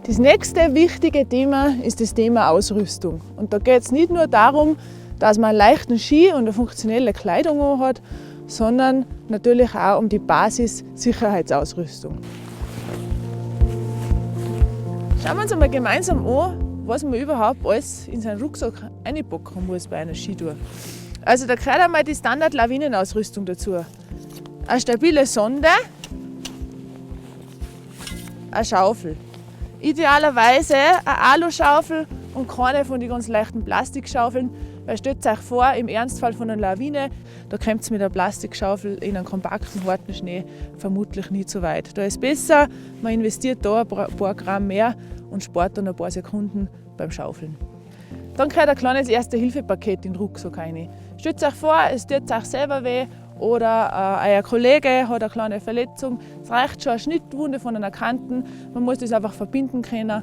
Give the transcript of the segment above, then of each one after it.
Das nächste wichtige Thema ist das Thema Ausrüstung. Und da geht es nicht nur darum, dass man einen leichten Ski und eine funktionelle Kleidung hat, sondern natürlich auch um die Basis-Sicherheitsausrüstung. Schauen wir uns einmal gemeinsam an, was man überhaupt alles in seinen Rucksack einpacken muss bei einer Skitour. Also da gehört einmal die Standard-Lawinenausrüstung dazu. Eine stabile Sonde, eine Schaufel. Idealerweise eine Aluschaufel und keine von den ganz leichten Plastikschaufeln. Weil stellt euch vor, im Ernstfall von einer Lawine, da kommt es mit einer Plastikschaufel in einen kompakten, harten Schnee vermutlich nie so weit. Da ist besser, man investiert da ein paar Gramm mehr und spart dann ein paar Sekunden beim Schaufeln. Dann gehört ein kleines Erste-Hilfe-Paket in den Rucksack rein. Stellt euch vor, es tut euch selber weh oder euer Kollege hat eine kleine Verletzung. Es reicht schon eine Schnittwunde von einer Kante, man muss das einfach verbinden können.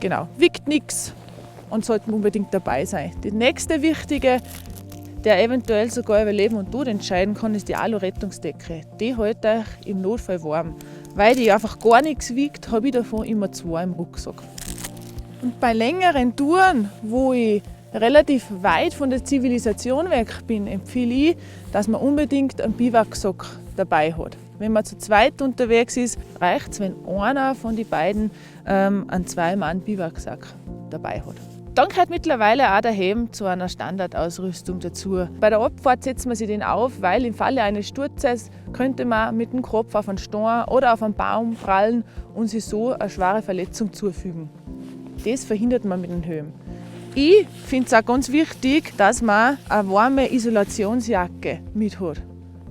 Genau, wiegt nichts und sollte unbedingt dabei sein. Die nächste wichtige, der eventuell sogar über Leben und Tod entscheiden kann, ist die Alu-Rettungsdecke. Die hält euch im Notfall warm. Weil die einfach gar nichts wiegt, habe ich davon immer 2 im Rucksack. Und bei längeren Touren, wo ich relativ weit von der Zivilisation weg bin, empfehle ich, dass man unbedingt einen Biwaksack dabei hat. Wenn man zu zweit unterwegs ist, reicht es, wenn einer von den beiden einen 2-Mann-Biwaksack dabei hat. Dann gehört mittlerweile auch der Helm zu einer Standardausrüstung dazu. Bei der Abfahrt setzt man sich den auf, weil im Falle eines Sturzes könnte man mit dem Kopf auf einen Stein oder auf einen Baum prallen und sich so eine schwere Verletzung zufügen. Das verhindert man mit dem Helm. Ich finde es auch ganz wichtig, dass man eine warme Isolationsjacke mit hat.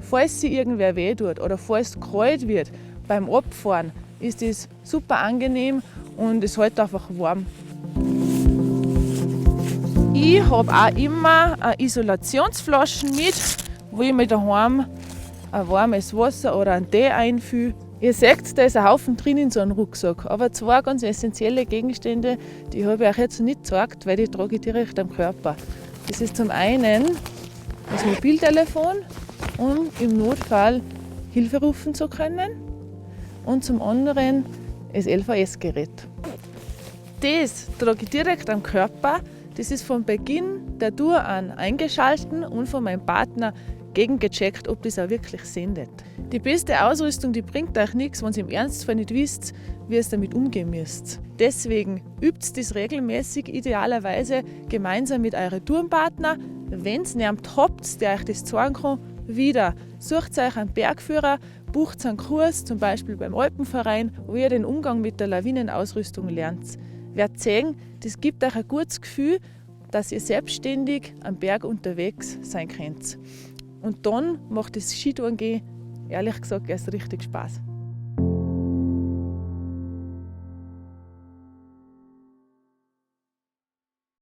Falls sich irgendwer wehtut oder falls es kalt wird beim Abfahren, ist es super angenehm und es hält einfach warm. Ich habe auch immer eine Isolationsflaschen mit, wo ich mir daheim ein warmes Wasser oder einen Tee einfülle. Ihr seht, da ist ein Haufen drin in so einem Rucksack. Aber 2 ganz essentielle Gegenstände, die habe ich euch jetzt nicht gezeigt, weil die trage ich direkt am Körper. Das ist zum einen das Mobiltelefon, um im Notfall Hilfe rufen zu können. Und zum anderen das LVS-Gerät. Das trage ich direkt am Körper. Das ist von Beginn der Tour an eingeschaltet und von meinem Partner gegengecheckt, ob das auch wirklich sendet. Die beste Ausrüstung, die bringt euch nichts, wenn ihr im Ernstfall nicht wisst, wie ihr damit umgehen müsst. Deswegen übt das regelmäßig, idealerweise gemeinsam mit eurem Tourenpartner. Wenn ihr niemanden habt, der euch das zeigen kann, wieder sucht euch einen Bergführer, bucht einen Kurs, zum Beispiel beim Alpenverein, wo ihr den Umgang mit der Lawinenausrüstung lernt. Werdet sehen, das gibt euch ein gutes Gefühl, dass ihr selbstständig am Berg unterwegs sein könnt. Und dann macht das Skitourengehen, ehrlich gesagt, erst richtig Spaß.